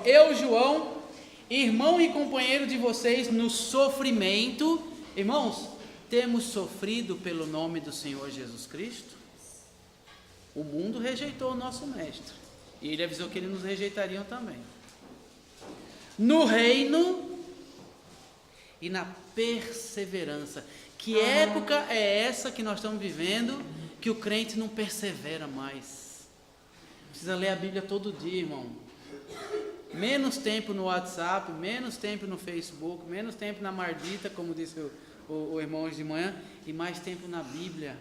Eu, João, irmão e companheiro de vocês no sofrimento. Irmãos, temos sofrido pelo nome do Senhor Jesus Cristo? O mundo rejeitou o nosso mestre, e ele avisou que eles nos rejeitariam também. No reino e na perseverança. Que época é essa que nós estamos vivendo, que o crente não persevera mais? Precisa ler a Bíblia todo dia, irmão. Menos tempo no WhatsApp, menos tempo no Facebook, menos tempo na Mardita, como disse o irmão hoje de manhã, e mais tempo na Bíblia,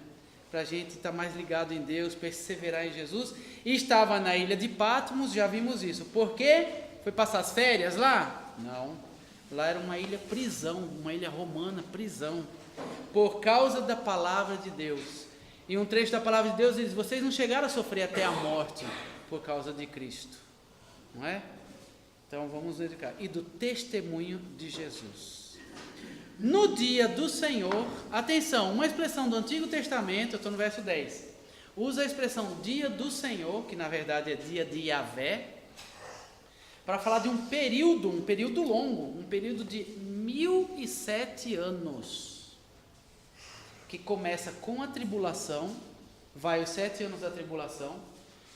para a gente estar mais ligado em Deus, perseverar em Jesus. E estava na ilha de Patmos, já vimos isso. Por quê? Foi passar as férias lá? Não. Lá era uma ilha prisão, uma ilha romana, prisão, por causa da palavra de Deus. E um trecho da palavra de Deus diz: vocês não chegaram a sofrer até a morte por causa de Cristo, não é? Então vamos verificar. E do testemunho de Jesus. No dia do Senhor, atenção, uma expressão do Antigo Testamento, eu estou no verso 10, usa a expressão dia do Senhor, que na verdade é dia de Yahvé, para falar de um período longo, um período de 1007 anos, que começa com a tribulação, vai os 7 anos da tribulação,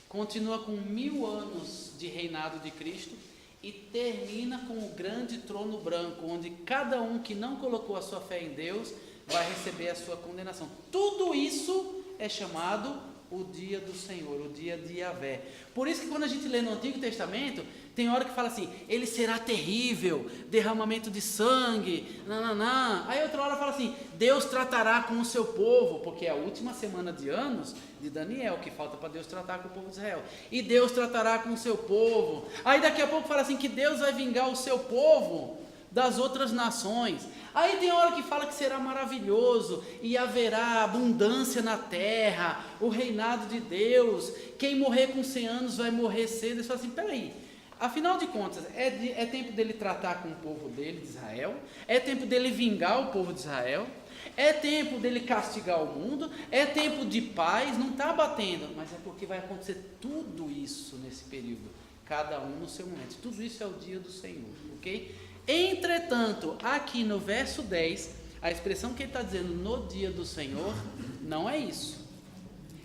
continua com 1000 anos de reinado de Cristo, e termina com o grande trono branco, onde cada um que não colocou a sua fé em Deus vai receber a sua condenação. Tudo isso é chamado o dia do Senhor, o dia de Yahvé. Por isso que quando a gente lê no Antigo Testamento, tem hora que fala assim: ele será terrível, derramamento de sangue, nananã. Aí outra hora fala assim: Deus tratará com o seu povo, porque é a última semana de anos de Daniel, que falta para Deus tratar com o povo de Israel. E Deus tratará com o seu povo. Aí daqui a pouco fala assim que Deus vai vingar o seu povo das outras nações. Aí tem hora que fala que será maravilhoso e haverá abundância na terra, o reinado de Deus, quem morrer com 100 anos vai morrer cedo. Eles falam assim: peraí, afinal de contas, é tempo dele tratar com o povo dele, de Israel? É tempo dele vingar o povo de Israel? É tempo dele castigar o mundo? É tempo de paz? Não está batendo, mas é porque vai acontecer tudo isso nesse período, cada um no seu momento. Tudo isso é o dia do Senhor, ok? Entretanto, aqui no verso 10, a expressão que ele está dizendo no dia do Senhor, não é isso.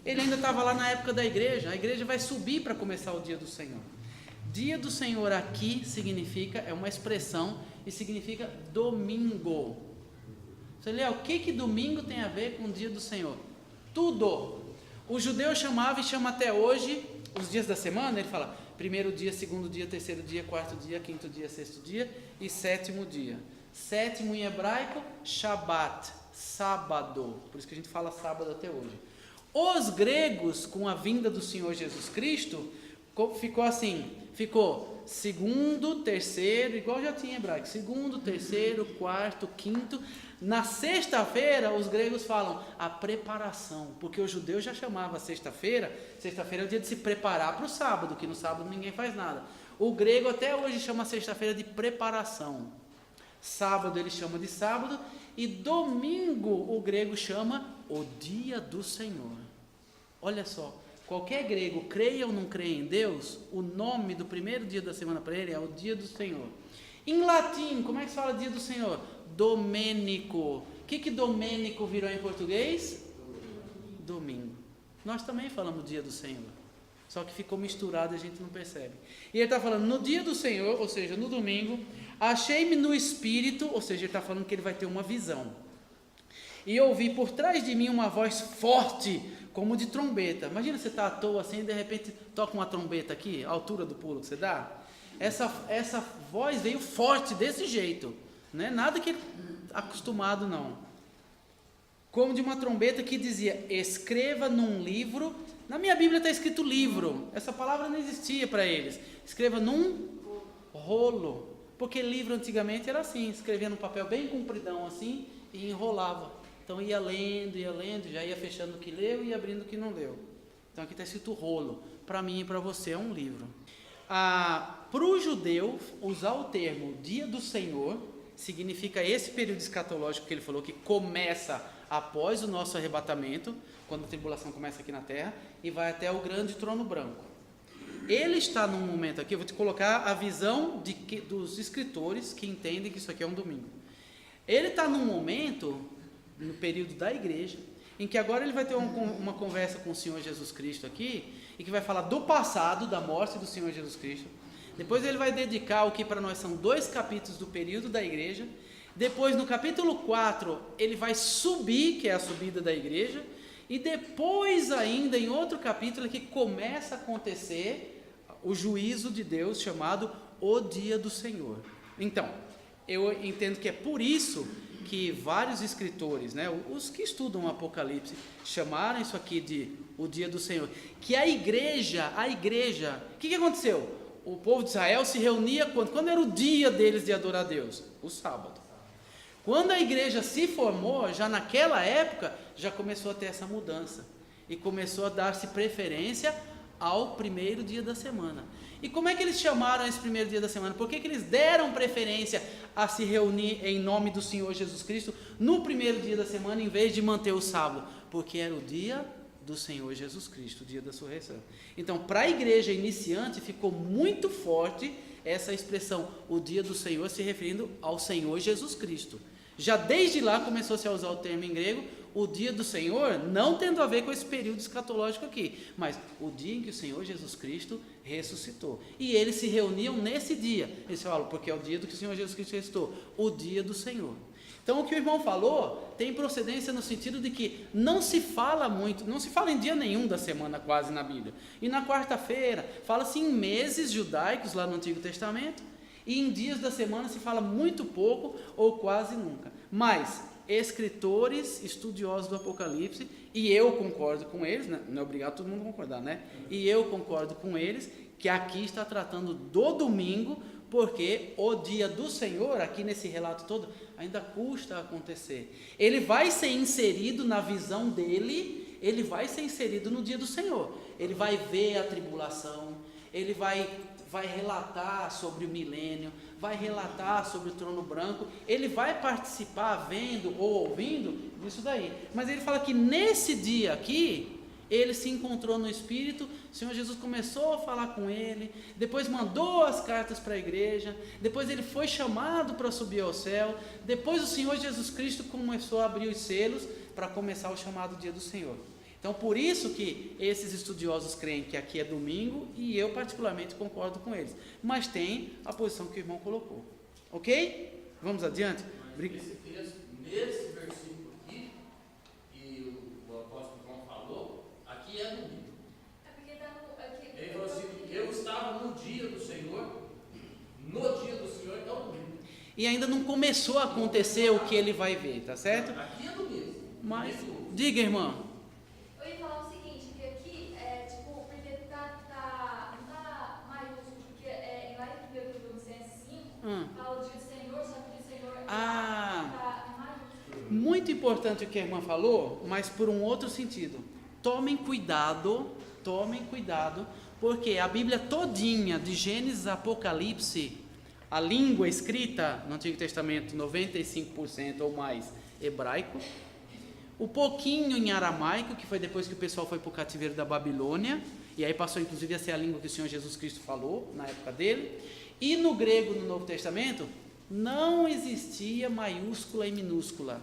Ele ainda estava lá na época da igreja, a igreja vai subir para começar o dia do Senhor. Dia do Senhor aqui significa, é uma expressão e significa domingo. Você lê, o que domingo tem a ver com o dia do Senhor? Tudo. O judeu chamava e chama até hoje, os dias da semana, ele fala: primeiro dia, segundo dia, terceiro dia, quarto dia, quinto dia, sexto dia e sétimo dia. Sétimo em hebraico, Shabat, sábado. Por isso que a gente fala sábado até hoje. Os gregos, com a vinda do Senhor Jesus Cristo, ficou assim, ficou segundo, terceiro, igual já tinha em hebraico, segundo, terceiro, quarto, quinto. Na sexta-feira, os gregos falam a preparação, porque o judeu já chamava sexta-feira é o dia de se preparar para o sábado, que no sábado ninguém faz nada. O grego até hoje chama sexta-feira de preparação. Sábado ele chama de sábado, e domingo o grego chama o dia do Senhor. Olha só, qualquer grego, creia ou não creia em Deus, o nome do primeiro dia da semana para ele é o dia do Senhor. Em latim, como é que se fala dia do Senhor? Domênico. O que Domênico virou em português? Domingo. Nós também falamos dia do Senhor, só que ficou misturado e a gente não percebe. E ele está falando no dia do Senhor, ou seja, no domingo, achei-me no Espírito, ou seja, ele está falando que ele vai ter uma visão. E ouvi por trás de mim uma voz forte, como de trombeta. Imagina você está à toa assim e de repente toca uma trombeta aqui, a altura do pulo que você dá. Essa voz veio forte desse jeito, não é nada que ele acostumado não. Como de uma trombeta que dizia: escreva num livro. Na minha Bíblia está escrito livro, essa palavra não existia para eles. Escreva num rolo, porque livro antigamente era assim, escrevia num papel bem compridão assim e enrolava. Então ia lendo, já ia fechando o que leu e abrindo o que não leu. Então aqui está escrito rolo, para mim e para você é um livro. Para o judeu, usar o termo dia do Senhor significa esse período escatológico que ele falou, que começa após o nosso arrebatamento, quando a tribulação começa aqui na terra, e vai até o grande trono branco. ele está num momento aqui, eu vou te colocar a visão dos escritores que entendem que isso aqui é um domingo. Ele está num momento, no período da igreja, em que agora ele vai ter uma conversa com o Senhor Jesus Cristo aqui, e que vai falar do passado, da morte do Senhor Jesus Cristo. Depois ele vai dedicar o que para nós são 2 capítulos do período da igreja. Depois no capítulo 4 ele vai subir, que é a subida da igreja. E depois ainda em outro capítulo é que começa a acontecer o juízo de Deus chamado o dia do Senhor. Então, eu entendo que é por isso que vários escritores, né, os que estudam o Apocalipse, chamaram isso aqui de o dia do Senhor. Que a igreja, o que aconteceu? O povo de Israel se reunia quando era o dia deles de adorar a Deus? O sábado. Quando a igreja se formou, já naquela época, já começou a ter essa mudança. E começou a dar-se preferência ao primeiro dia da semana. E como é que eles chamaram esse primeiro dia da semana? Por que eles deram preferência a se reunir em nome do Senhor Jesus Cristo no primeiro dia da semana, em vez de manter o sábado? Porque era o dia do Senhor Jesus Cristo, o dia da sua ressurreição. Então, para a igreja iniciante, ficou muito forte essa expressão, o dia do Senhor, se referindo ao Senhor Jesus Cristo. Já desde lá começou-se a usar o termo em grego, o dia do Senhor, não tendo a ver com esse período escatológico aqui, mas o dia em que o Senhor Jesus Cristo ressuscitou. E eles se reuniam nesse dia. Eles falam, porque é o dia do que o Senhor Jesus Cristo ressuscitou, o dia do Senhor. Então o que o irmão falou tem procedência no sentido de que não se fala muito, não se fala em dia nenhum da semana quase na Bíblia. E na quarta-feira, fala-se em meses judaicos lá no Antigo Testamento, e em dias da semana se fala muito pouco ou quase nunca. Mas escritores estudiosos do Apocalipse, e eu concordo com eles, né? Não é obrigado todo mundo a concordar, né? E eu concordo com eles, que aqui está tratando do domingo, porque o dia do Senhor, aqui nesse relato todo, ainda custa acontecer. Ele vai ser inserido na visão dele, ele vai ser inserido no dia do Senhor. Ele vai ver a tribulação, ele vai relatar sobre o milênio, vai relatar sobre o trono branco, ele vai participar vendo ou ouvindo disso daí. Mas ele fala que nesse dia aqui, ele se encontrou no Espírito, o Senhor Jesus começou a falar com ele, depois mandou as cartas para a igreja, depois ele foi chamado para subir ao céu, depois o Senhor Jesus Cristo começou a abrir os selos para começar o chamado dia do Senhor. Então, por isso que esses estudiosos creem que aqui é domingo, e eu particularmente concordo com eles. Mas tem a posição que o irmão colocou. Ok? Vamos adiante? Nesse versículo aqui, que o apóstolo João falou, aqui é domingo. É porque está no... Aqui, ele falou assim, eu estava no dia do Senhor, é o domingo. E ainda não começou a acontecer o que ele vai ver, tá certo? Aqui é domingo. Mas, diga, irmã. Eu ia falar o seguinte, que aqui, porque não tá maiúsculo, porque lá em 1 Tessalonicenses 5, fala o dia do Senhor, só que o dia do Senhor tá maiúsculo. Muito importante o que a irmã falou, mas por um outro sentido. Tomem cuidado, porque a Bíblia todinha, de Gênesis a Apocalipse, a língua escrita no Antigo Testamento, 95% ou mais hebraico, o pouquinho em aramaico, que foi depois que o pessoal foi para o cativeiro da Babilônia, e aí passou inclusive a ser a língua que o Senhor Jesus Cristo falou na época dele, e no grego no Novo Testamento não existia maiúscula e minúscula.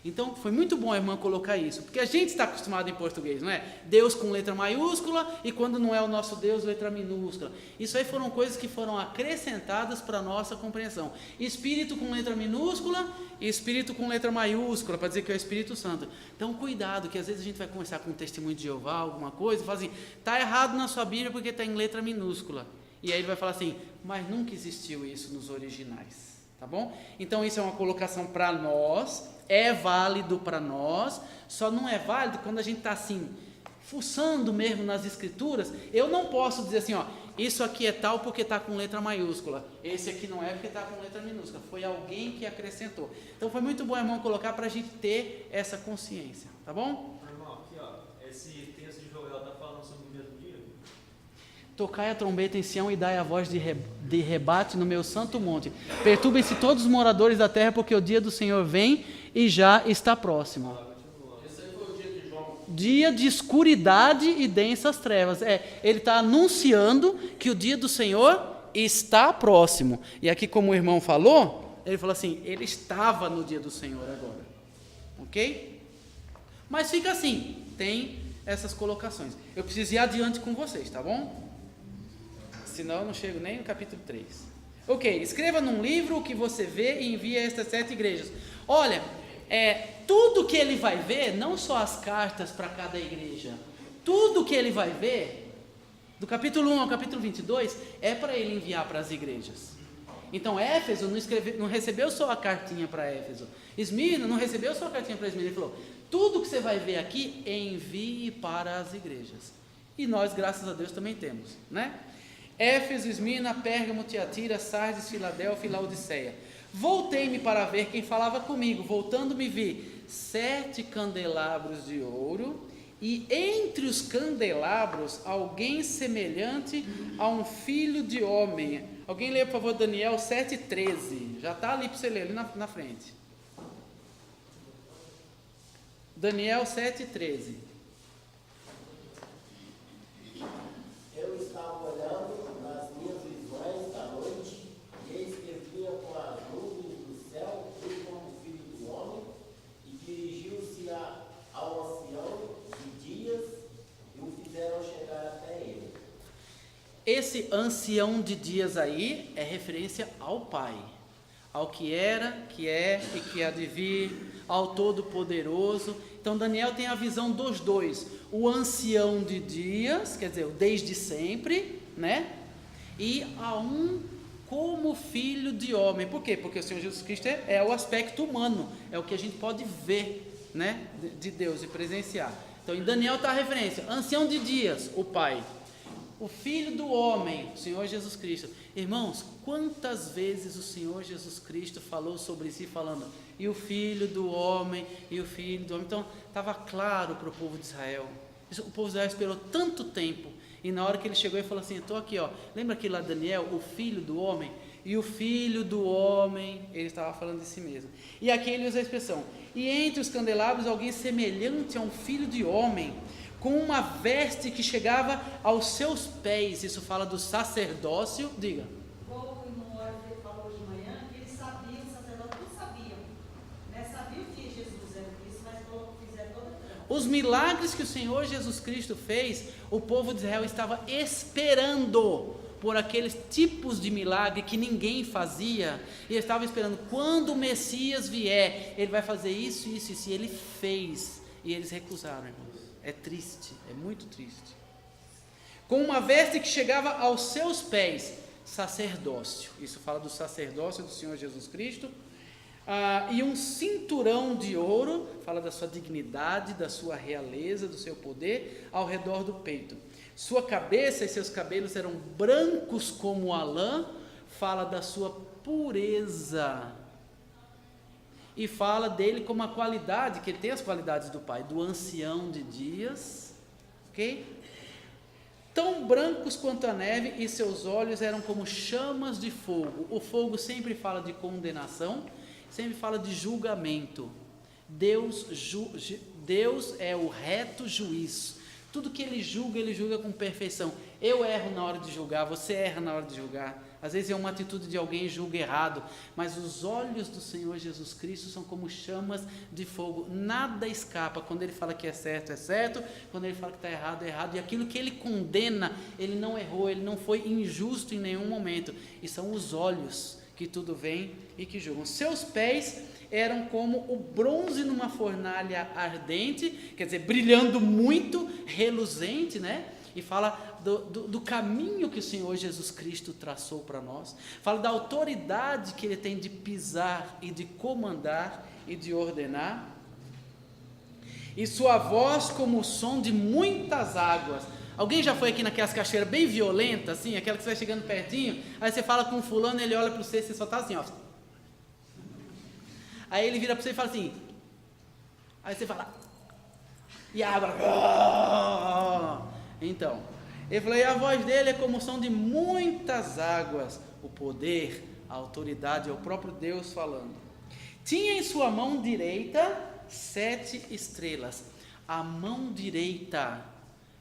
Então foi muito bom a irmã colocar isso, porque a gente está acostumado em português, não é? Deus com letra maiúscula, e quando não é o nosso Deus, letra minúscula. Isso aí foram coisas que foram acrescentadas para a nossa compreensão. Espírito com letra minúscula e Espírito com letra maiúscula, para dizer que é o Espírito Santo. Então cuidado, que às vezes a gente vai conversar com um testemunho de Jeová, alguma coisa, e fala assim, está errado na sua Bíblia porque está em letra minúscula. E aí ele vai falar assim, mas nunca existiu isso nos originais. Tá bom? Então isso é uma colocação para nós, é válido para nós, só não é válido quando a gente está assim, fuçando mesmo nas escrituras. Eu não posso dizer assim, ó, isso aqui é tal porque está com letra maiúscula, esse aqui não é porque está com letra minúscula, foi alguém que acrescentou. Então foi muito bom, irmão, colocar para a gente ter essa consciência, tá bom? Irmão, aqui ó, esse texto de Joel está falando sobre o mesmo dia? Tocai a trombeta em Sião e dai a voz de rebate no meu santo monte. Perturbem-se todos os moradores da terra, porque o dia do Senhor vem e já está próximo. Esse aí foi o dia de João. dia de escuridade e densas trevas. Ele está anunciando que o dia do Senhor está próximo. E aqui, como o irmão falou, ele falou assim, ele estava no dia do Senhor agora. Ok? Mas fica assim, tem essas colocações. Eu preciso ir adiante com vocês, tá bom? Senão eu não chego nem no capítulo 3. Ok, escreva num livro o que você vê e envie a estas 7 igrejas. Olha, tudo que ele vai ver, não só as cartas para cada igreja, tudo que ele vai ver, do capítulo 1 ao capítulo 22, é para ele enviar para as igrejas. Então Éfeso não recebeu só a cartinha para Éfeso, Esmirna não recebeu só a cartinha para Esmirna, ele falou, tudo que você vai ver aqui, envie para as igrejas. E nós, graças a Deus, também temos, né? Éfeso, Esmirna, Pérgamo, Tiatira, Sardes, Filadélfia e Laodiceia. Voltei-me para ver quem falava comigo, voltando-me vi 7 candelabros de ouro, e entre os candelabros alguém semelhante a um filho de homem. Alguém lê, por favor, Daniel 7,13, já está ali para você ler, ali na frente. Daniel 7,13. Eu estava olhando nas minhas visões da noite, e eis que vinha com as nuvens do céu, e como filho do homem, e dirigiu-se ao ancião de dias, e o fizeram chegar até ele. Esse ancião de dias aí é referência ao Pai, ao que era, que é e que há de vir, ao Todo-Poderoso. Então Daniel tem a visão dos dois, o ancião de dias, quer dizer, o desde sempre, né? E a um como filho de homem. Por quê? Porque o Senhor Jesus Cristo é o aspecto humano, é o que a gente pode ver, né, de Deus e presenciar. Então em Daniel está a referência, ancião de dias, o Pai, o Filho do homem, o Senhor Jesus Cristo. Irmãos, quantas vezes o Senhor Jesus Cristo falou sobre si, falando, e o Filho do homem, e o Filho do homem. Então, estava claro para o povo de Israel. O povo de Israel esperou tanto tempo, e na hora que ele chegou, ele falou assim, estou aqui, ó. Lembra que lá Daniel, o Filho do homem, e o Filho do homem, ele estava falando de si mesmo. E aqui ele usa a expressão, e entre os candelabros alguém semelhante a um filho de homem, com uma veste que chegava aos seus pés. Isso fala do sacerdócio. Diga. Como o irmão Oliver falou hoje de manhã, que eles sabiam, os sacerdotes não sabiam, né? Sabiam que Jesus era Cristo, mas fizeram toda a trampa. Os milagres que o Senhor Jesus Cristo fez, o povo de Israel estava esperando por aqueles tipos de milagre que ninguém fazia, e estava esperando, quando o Messias vier, ele vai fazer isso, isso, isso, e ele fez, e eles recusaram, irmãos. É triste, é muito triste. Com uma veste que chegava aos seus pés, sacerdócio. Isso fala do sacerdócio do Senhor Jesus Cristo. E um cinturão de ouro, fala da sua dignidade, da sua realeza, do seu poder, ao redor do peito. Sua cabeça e seus cabelos eram brancos como a lã, fala da sua pureza. E fala dele como a qualidade, que ele tem as qualidades do Pai, do ancião de dias, ok? Tão brancos quanto a neve, e seus olhos eram como chamas de fogo. O fogo sempre fala de condenação, sempre fala de julgamento. Deus é o reto juiz. Tudo que ele julga com perfeição. Eu erro na hora de julgar, você erra na hora de julgar. Às vezes é uma atitude de alguém que julga errado, mas os olhos do Senhor Jesus Cristo são como chamas de fogo, nada escapa. Quando ele fala que é certo, quando ele fala que está errado, é errado, e aquilo que ele condena, ele não errou, ele não foi injusto em nenhum momento, e são os olhos que tudo vem e que julgam. Seus pés eram como o bronze numa fornalha ardente, quer dizer, brilhando muito, reluzente, né? E fala do caminho que o Senhor Jesus Cristo traçou para nós, fala da autoridade que ele tem de pisar e de comandar e de ordenar, e sua voz como o som de muitas águas. Alguém já foi aqui naquelas cachoeiras bem violentas, assim, aquela que você vai chegando pertinho, aí você fala com um fulano, ele olha para você, você só está assim, ó. Aí ele vira para você e fala assim, aí você fala, e a água, então, ele falou, e a voz dele é como o som de muitas águas, o poder, a autoridade, é o próprio Deus falando. Tinha em sua mão direita 7 estrelas. A mão direita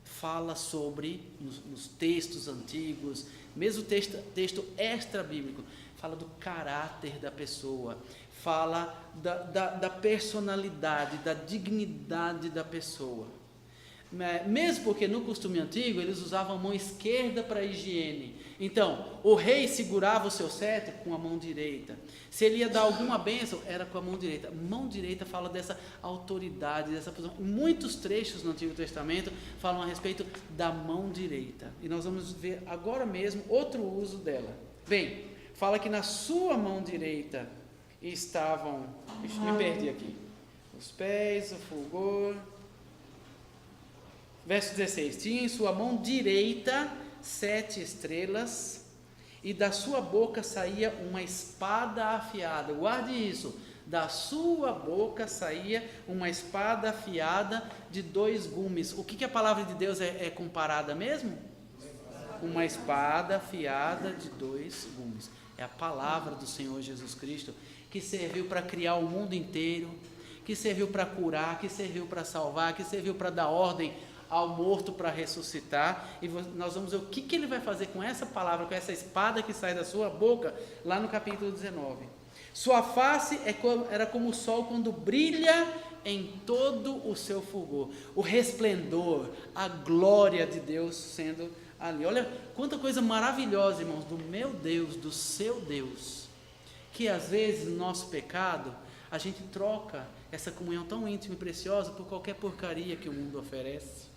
fala sobre, nos textos antigos, mesmo texto extra-bíblico, fala do caráter da pessoa, fala da personalidade, da dignidade da pessoa. Mesmo porque no costume antigo eles usavam a mão esquerda para a higiene. Então, o rei segurava o seu cetro com a mão direita. Se ele ia dar alguma bênção, era com a mão direita. Mão direita fala dessa autoridade, dessa posição. Muitos trechos no Antigo Testamento falam a respeito da mão direita. E nós vamos ver agora mesmo outro uso dela. Bem, fala que na sua mão direita estavam... me perdi aqui. Os pés, o fulgor... Verso 16, tinha em sua mão direita 7 estrelas, e da sua boca saía uma espada afiada. Guarde isso, da sua boca saía uma espada afiada de 2 gumes. O que a palavra de Deus é comparada mesmo? Uma espada afiada de 2 gumes. É a palavra do Senhor Jesus Cristo, que serviu para criar o mundo inteiro, que serviu para curar, que serviu para salvar, que serviu para dar ordem ao morto para ressuscitar. E nós vamos ver o que ele vai fazer com essa palavra, com essa espada que sai da sua boca, lá no capítulo 19. Sua face era como o sol quando brilha em todo o seu fulgor. O resplendor, a glória de Deus sendo ali. Olha quanta coisa maravilhosa, irmãos, do meu Deus, do seu Deus, que às vezes no nosso pecado a gente troca essa comunhão tão íntima e preciosa por qualquer porcaria que o mundo oferece.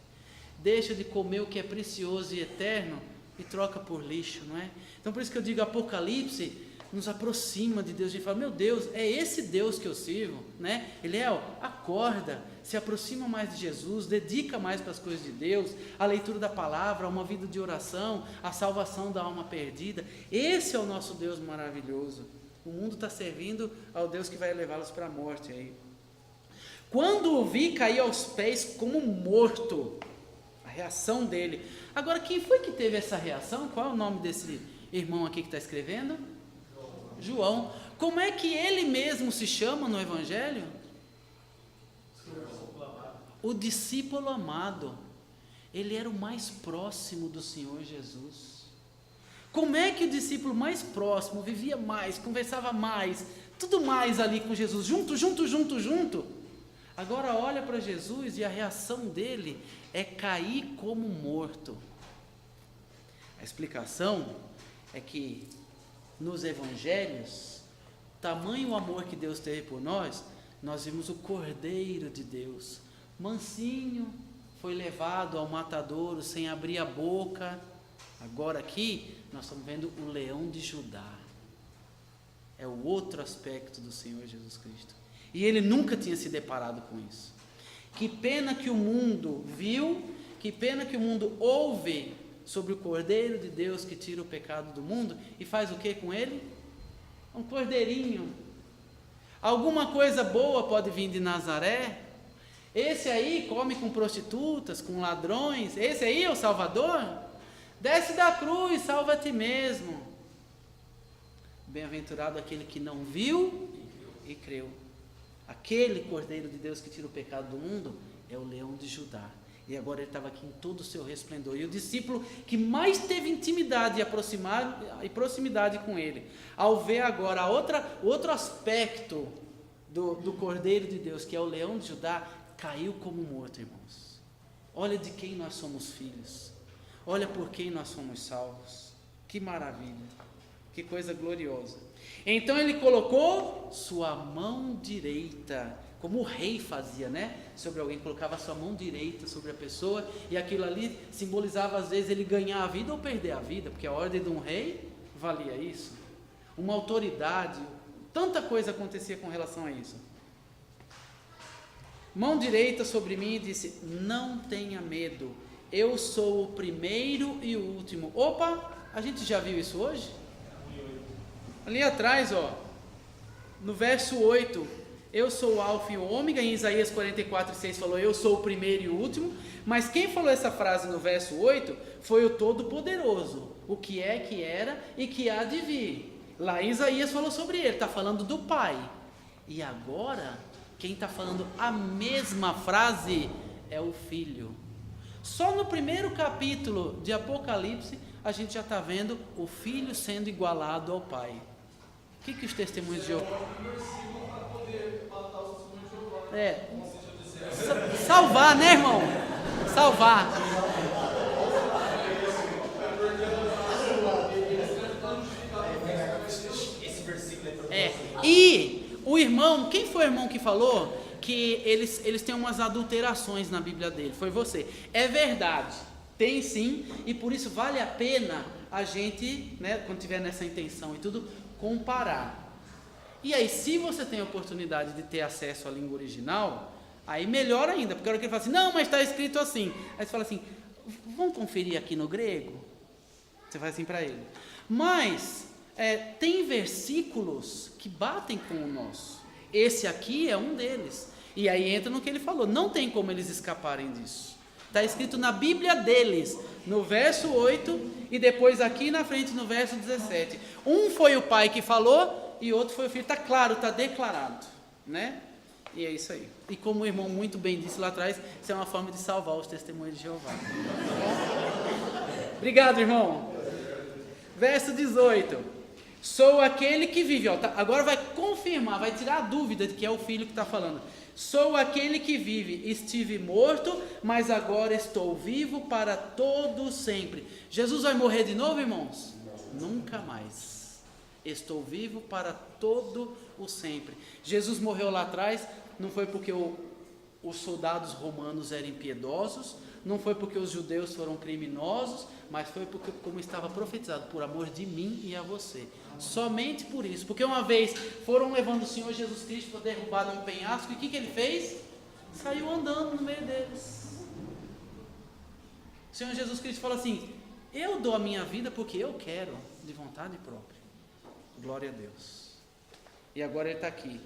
Deixa de comer o que é precioso e eterno e troca por lixo, não é? Então por isso que eu digo, Apocalipse nos aproxima de Deus. A gente fala, meu Deus, é esse Deus que eu sirvo, né? Ele acorda, se aproxima mais de Jesus, dedica mais para as coisas de Deus, a leitura da palavra, uma vida de oração, a salvação da alma perdida. Esse é o nosso Deus maravilhoso. O mundo está servindo ao Deus que vai levá-los para a morte aí. Quando o vi, caí aos pés como morto. A reação dele. Agora, quem foi que teve essa reação? Qual é o nome desse irmão aqui que está escrevendo? João. Como é que ele mesmo se chama no Evangelho? O discípulo amado. Ele era o mais próximo do Senhor Jesus. Como é que o discípulo mais próximo vivia mais, conversava mais, tudo mais ali com Jesus, junto. Agora olha para Jesus e a reação dele é cair como morto. A explicação é que nos evangelhos, tamanho o amor que Deus teve por nós vimos o Cordeiro de Deus, mansinho, foi levado ao matadouro sem abrir a boca. Agora aqui nós estamos vendo o leão de Judá. É o outro aspecto do Senhor Jesus Cristo. E ele nunca tinha se deparado com isso. Que pena que o mundo viu, que pena que o mundo ouve sobre o Cordeiro de Deus que tira o pecado do mundo e faz o que com ele? Um cordeirinho. Alguma coisa boa pode vir de Nazaré? Esse aí come com prostitutas, com ladrões? Esse aí é o Salvador? Desce da cruz, salva a ti mesmo. Bem-aventurado aquele que não viu e creu. Aquele Cordeiro de Deus que tira o pecado do mundo é o leão de Judá. E agora ele estava aqui em todo o seu resplendor. E o discípulo que mais teve intimidade e proximidade com ele, ao ver agora outro aspecto do Cordeiro de Deus, que é o leão de Judá, caiu como morto, irmãos. Olha de quem nós somos filhos. Olha por quem nós somos salvos. Que maravilha. Que coisa gloriosa. Então ele colocou sua mão direita, como o rei fazia, né? Sobre alguém, colocava a sua mão direita sobre a pessoa, e aquilo ali simbolizava às vezes ele ganhar a vida ou perder a vida, porque a ordem de um rei valia isso. Uma autoridade, tanta coisa acontecia com relação a isso. Mão direita sobre mim e disse, não tenha medo, eu sou o primeiro e o último. Opa, a gente já viu isso hoje? Ali atrás, no verso 8, eu sou o alfa e o ômega. Em Isaías 44:6 falou, eu sou o primeiro e o último. Mas quem falou essa frase no verso 8 foi o Todo-Poderoso, o que é, que era e que há de vir. Lá em Isaías falou sobre ele, está falando do Pai. E agora, quem está falando a mesma frase é o Filho. Só no primeiro capítulo de Apocalipse, a gente já está vendo o Filho sendo igualado ao Pai. O que os testemunhos de Jeová? Salvar, né, irmão? Salvar. Esse versículo E o irmão, quem foi o irmão que falou que eles têm umas adulterações na Bíblia dele? Foi você. É verdade, tem sim, e por isso vale a pena a gente, né, quando tiver nessa intenção e tudo, comparar. E aí, se você tem a oportunidade de ter acesso à língua original, aí melhor ainda, porque a hora que ele fala assim, não, mas está escrito assim. Aí você fala assim, vamos conferir aqui no grego? Você faz assim para ele. Mas, tem versículos que batem com o nosso. Esse aqui é um deles. E aí entra no que ele falou, não tem como eles escaparem disso. Está escrito na Bíblia deles, no verso 8, e depois aqui na frente no verso 17. Um foi o pai que falou, e outro foi o filho. Está claro, está declarado, né? E é isso aí. E como o irmão muito bem disse lá atrás, isso é uma forma de salvar os testemunhos de Jeová. Obrigado, irmão. Verso 18. Sou aquele que vive. Ó, agora vai confirmar, vai tirar a dúvida de que é o filho que está falando. Sou aquele que vive. Estive morto, mas agora estou vivo para todo sempre. Jesus vai morrer de novo, irmãos? Nunca mais. Estou vivo para todo o sempre. Jesus morreu lá atrás, não foi porque os soldados romanos eram impiedosos, não foi porque os judeus foram criminosos, mas foi porque, como estava profetizado, por amor de mim e a você. Somente por isso. Porque uma vez foram levando o Senhor Jesus Cristo para derrubar num penhasco, e o que ele fez? Saiu andando no meio deles. O Senhor Jesus Cristo fala assim, eu dou a minha vida porque eu quero, de vontade própria. Glória a Deus. E agora ele está aqui.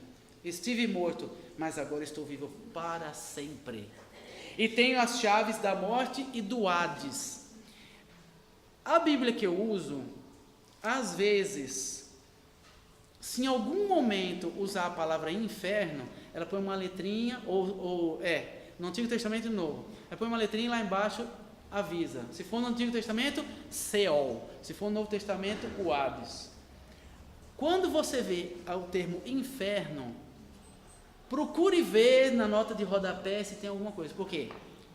Estive morto, mas agora estou vivo para sempre. E tenho as chaves da morte e do Hades. A Bíblia que eu uso, às vezes, se em algum momento usar a palavra inferno, ela põe uma letrinha, no Antigo Testamento e no Novo. Ela põe uma letrinha e lá embaixo avisa. Se for no Antigo Testamento, Seol. Se for no Novo Testamento, o Hades. Quando você vê o termo inferno, procure ver na nota de rodapé se tem alguma coisa. Por quê?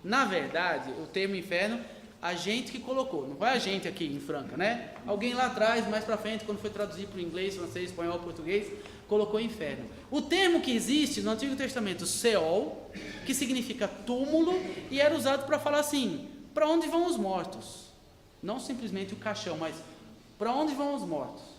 Na verdade, o termo inferno, a gente que colocou. Não foi a gente aqui em Franca, né? Alguém lá atrás, mais para frente, quando foi traduzir para o inglês, francês, espanhol, português, colocou inferno. O termo que existe no Antigo Testamento, Seol, que significa túmulo, e era usado para falar assim, para onde vão os mortos? Não simplesmente o caixão, mas para onde vão os mortos?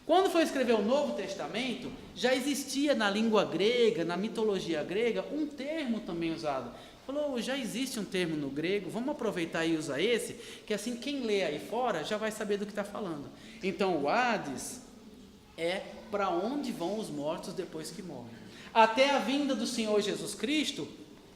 Quando foi escrever o Novo Testamento, já existia na língua grega, na mitologia grega, um termo também usado. Falou, já existe um termo no grego, vamos aproveitar e usar esse, que assim quem lê aí fora já vai saber do que está falando. Então o Hades é para onde vão os mortos depois que morrem. Até a vinda do Senhor Jesus Cristo,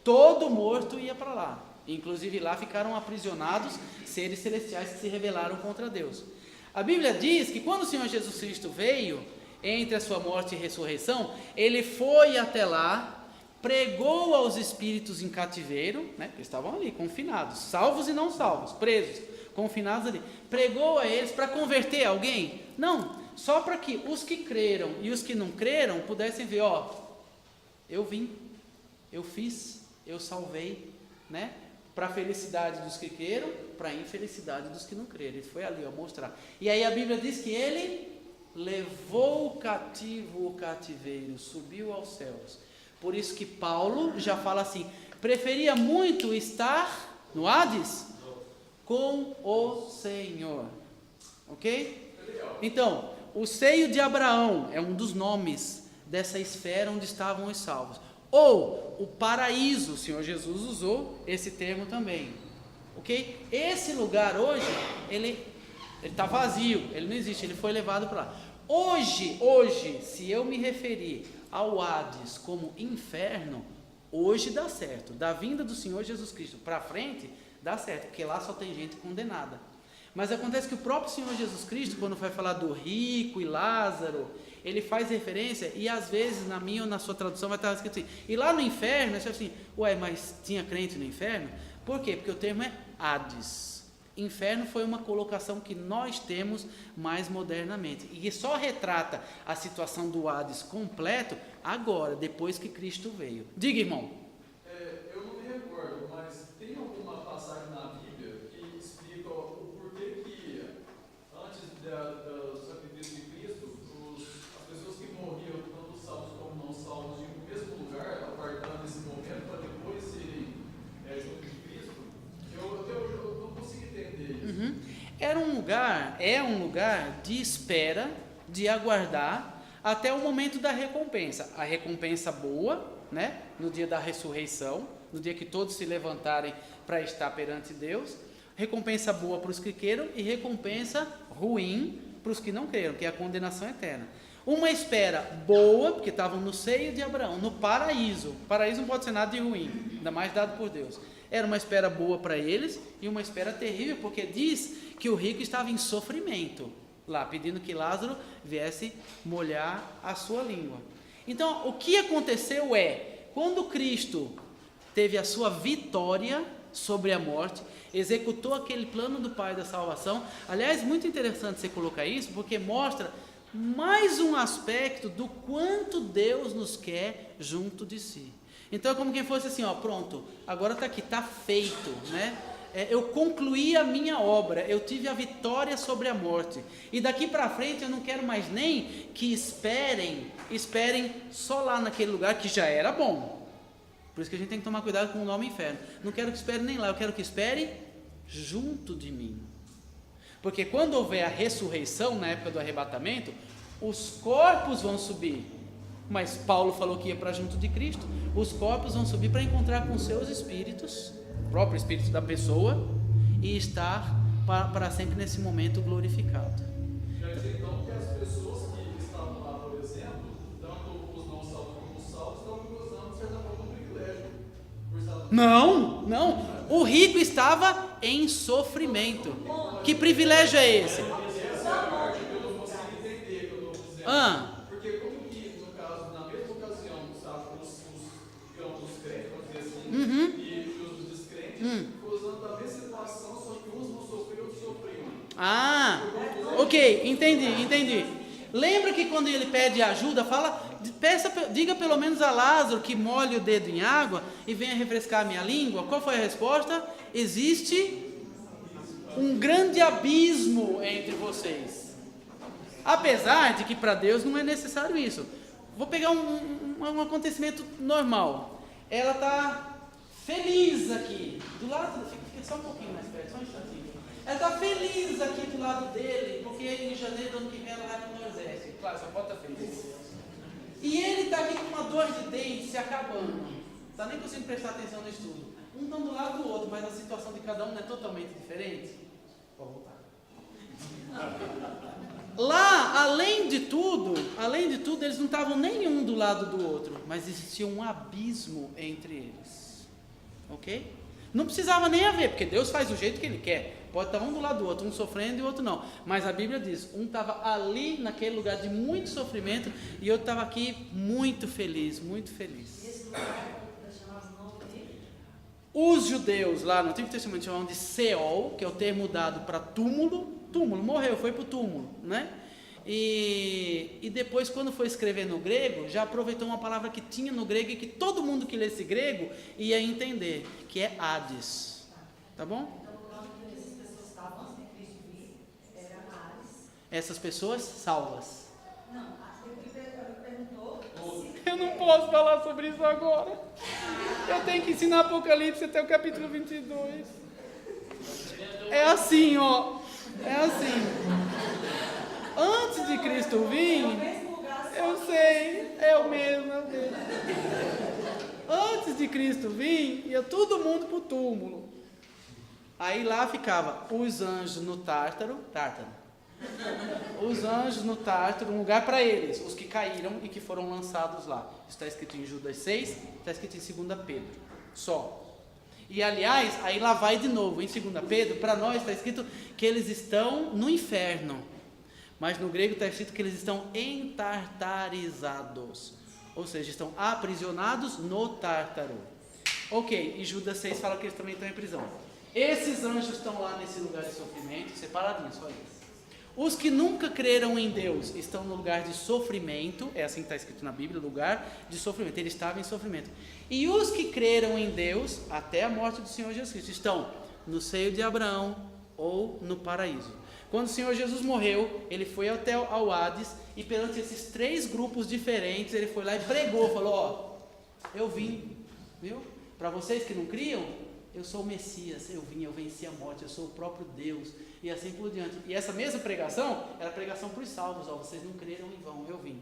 todo morto ia para lá. Inclusive lá ficaram aprisionados seres celestiais que se rebelaram contra Deus. A Bíblia diz que quando o Senhor Jesus Cristo veio, entre a sua morte e ressurreição, ele foi até lá, pregou aos espíritos em cativeiro, né, que estavam ali, confinados, salvos e não salvos, presos, confinados ali, pregou a eles para converter alguém? Não, só para que os que creram e os que não creram pudessem ver, eu vim, eu fiz, eu salvei, né? Para a felicidade dos que creram, para a infelicidade dos que não creram. Ele foi ali mostrar. E aí a Bíblia diz que ele levou cativo o cativeiro, subiu aos céus. Por isso que Paulo já fala assim, preferia muito estar no Hades com o Senhor. Ok? Então, o seio de Abraão é um dos nomes dessa esfera onde estavam os salvos. Ou o paraíso, o Senhor Jesus usou esse termo também, ok? Esse lugar hoje, ele está vazio, ele não existe, ele foi levado para lá. Hoje, se eu me referir ao Hades como inferno, hoje dá certo, da vinda do Senhor Jesus Cristo para frente, dá certo, porque lá só tem gente condenada. Mas acontece que o próprio Senhor Jesus Cristo, quando vai falar do rico e Lázaro, ele faz referência, e às vezes na minha ou na sua tradução vai estar escrito assim, e lá no inferno, você fala assim, ué, mas tinha crente no inferno? Por quê? Porque o termo é Hades. Inferno foi uma colocação que nós temos mais modernamente, e que só retrata a situação do Hades completo agora, depois que Cristo veio. Diga, irmão. Eu não me recordo, mas tem alguma passagem na Bíblia que explica o porquê que antes do sacrifício de Cristo, as pessoas que morriam, tanto salvos como não salvos, iam no mesmo lugar, aguardando esse momento para depois serem junto de Cristo? Eu não consigo entender isso. É um lugar de espera, de aguardar até o momento da recompensa. A recompensa boa, né? No dia da ressurreição, no dia que todos se levantarem para estar perante Deus. Recompensa boa para os que queiram e recompensa ruim para os que não creram, que é a condenação eterna. Uma espera boa, porque estavam no seio de Abraão, no paraíso. Paraíso não pode ser nada de ruim, ainda mais dado por Deus. Era uma espera boa para eles e uma espera terrível, porque diz que o rico estava em sofrimento lá, pedindo que Lázaro viesse molhar a sua língua. Então, o que aconteceu quando Cristo teve a sua vitória sobre a morte, executou aquele plano do Pai da salvação. Aliás, muito interessante você colocar isso, porque mostra mais um aspecto do quanto Deus nos quer junto de si. Então é como quem fosse assim, pronto, agora está aqui, está feito, né? Eu concluí a minha obra, eu tive a vitória sobre a morte, e daqui para frente eu não quero mais nem que esperem só lá naquele lugar que já era bom. Por isso que a gente tem que tomar cuidado com o nome inferno. Não quero que espere nem lá, eu quero que espere junto de mim. Porque quando houver a ressurreição, na época do arrebatamento, os corpos vão subir. Mas Paulo falou que ia para junto de Cristo. Os corpos vão subir para encontrar com seus espíritos, o próprio espírito da pessoa, e estar para sempre nesse momento glorificado. Quer dizer então que as pessoas que estavam lá, por exemplo, tanto os não salvos como os salvos, estão gozando de certa forma um privilégio. Não. O rico estava em sofrimento. Que privilégio é esse? Essa é a parte que eu não consigo entender, que eu estou dizendo. Porque como que, no caso, na mesma ocasião, sabe, os crentes, vamos dizer assim, e os descrentes, gozando da mesma situação, só que uns não sofriam, outros sofriam. Ok, entendi. Lembra que quando ele pede ajuda, diga pelo menos a Lázaro que molhe o dedo em água e venha refrescar a minha língua. Qual foi a resposta? Existe um grande abismo entre vocês. Apesar de que para Deus não é necessário isso. Vou pegar um acontecimento normal. Ela está feliz aqui, do lado, fica só um pouquinho mais perto, só um instantinho. Ela está feliz aqui do lado dele, porque em janeiro do ano que vem ela vai para o Nordeste. Claro, só pode estar feliz. E ele está aqui com uma dor de dente se acabando. Não está nem conseguindo prestar atenção no estudo. Um está do lado do outro, mas a situação de cada um não é totalmente diferente. Vou voltar. Lá, além de tudo, eles não estavam nenhum do lado do outro, mas existia um abismo entre eles. Ok? Não precisava nem haver, porque Deus faz do jeito que Ele quer. Pode estar um do lado do outro, um sofrendo e o outro não. Mas a Bíblia diz, um estava ali naquele lugar de muito sofrimento e outro estava aqui muito feliz, muito feliz. Esse lugar chamava o nome dele? Os judeus lá no Antigo Testamento chamavam de Seol, que é o termo dado para túmulo. Túmulo, morreu, foi para o túmulo, né? E depois, quando foi escrever no grego, já aproveitou uma palavra que tinha no grego e que todo mundo que lesse grego ia entender, que é Hades. Tá bom? Essas pessoas salvas. Não, ele perguntou. Eu não posso falar sobre isso agora. Eu tenho que ensinar Apocalipse até o capítulo 22. É assim, é assim. Antes de Cristo vir, eu sei, é o mesmo. Antes de Cristo vir, ia todo mundo para o túmulo. Aí lá ficava os anjos no Tártaro. Os anjos no Tártaro, um lugar para eles, os que caíram e que foram lançados lá. Isso está escrito em Judas 6, está escrito em 2 Pedro, só. E aliás, aí lá vai de novo, em 2 Pedro, para nós está escrito que eles estão no inferno. Mas no grego está escrito que eles estão entartarizados. Ou seja, estão aprisionados no tártaro. Ok, e Judas 6 fala que eles também estão em prisão. Esses anjos estão lá nesse lugar de sofrimento, separadinhos, só isso. Os que nunca creram em Deus estão no lugar de sofrimento, é assim que está escrito na Bíblia, lugar de sofrimento, ele estava em sofrimento. E os que creram em Deus, até a morte do Senhor Jesus Cristo, estão no seio de Abraão ou no paraíso. Quando o Senhor Jesus morreu, ele foi até ao Hades, e perante esses 3 grupos diferentes, ele foi lá e pregou, falou, ó, eu vim, viu? Para vocês que não criam, eu sou o Messias, eu vim, eu venci a morte, eu sou o próprio Deus, e assim por diante. E essa mesma pregação, era pregação para os salvos, ó, vocês não creram em vão, eu vim.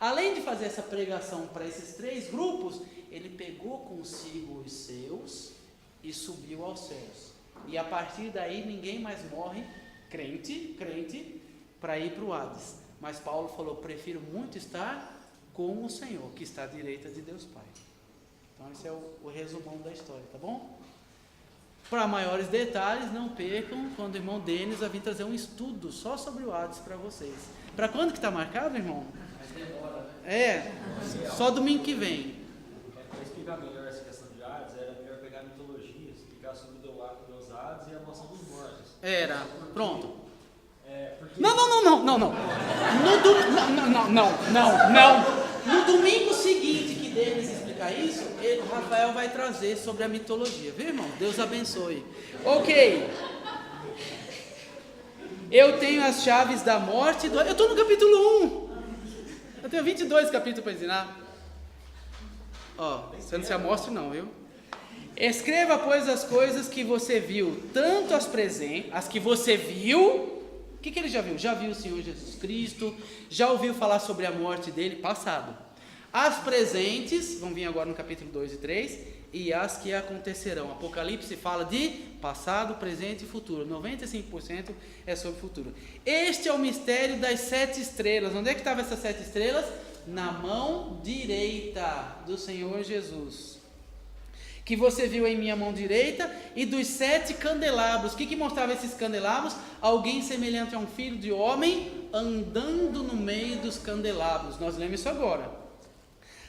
Além de fazer essa pregação para esses 3 grupos, ele pegou consigo os seus e subiu aos céus. E a partir daí ninguém mais morre, crente, para ir para o Hades. Mas Paulo falou, prefiro muito estar com o Senhor, que está à direita de Deus Pai. Então esse é o resumão da história, tá bom? Para maiores detalhes, não percam quando o irmão Denis vai vir trazer um estudo só sobre o Hades para vocês. Para quando que está marcado, irmão? Mas demora, né? É, só domingo que vem. Para explicar melhor essa questão de Hades, era melhor pegar a mitologia, explicar sobre os Hades e a mansão dos mortos. Era, pronto. Porque... Não. No domingo seguinte que Denis explicar isso, o Rafael vai trazer sobre a mitologia, viu, irmão? Deus abençoe. Ok. Eu tenho as chaves da morte. Eu estou no capítulo 1. Eu tenho 22 capítulos para ensinar. Ó, você não se amostre não, viu? Escreva, pois, as coisas que você viu, tanto as presentes, as que você viu. O que ele já viu? Já viu o Senhor Jesus Cristo, já ouviu falar sobre a morte dele, passado. As presentes, vão vir agora no capítulo 2 e 3, e as que acontecerão. Apocalipse fala de passado, presente e futuro. 95% é sobre futuro. Este é o mistério das 7 estrelas. Onde é que estavam essas 7 estrelas? Na mão direita do Senhor Jesus, que você viu em minha mão direita, e dos 7 candelabros. O que mostrava esses candelabros? Alguém semelhante a um filho de homem, andando no meio dos candelabros. Nós lemos isso agora.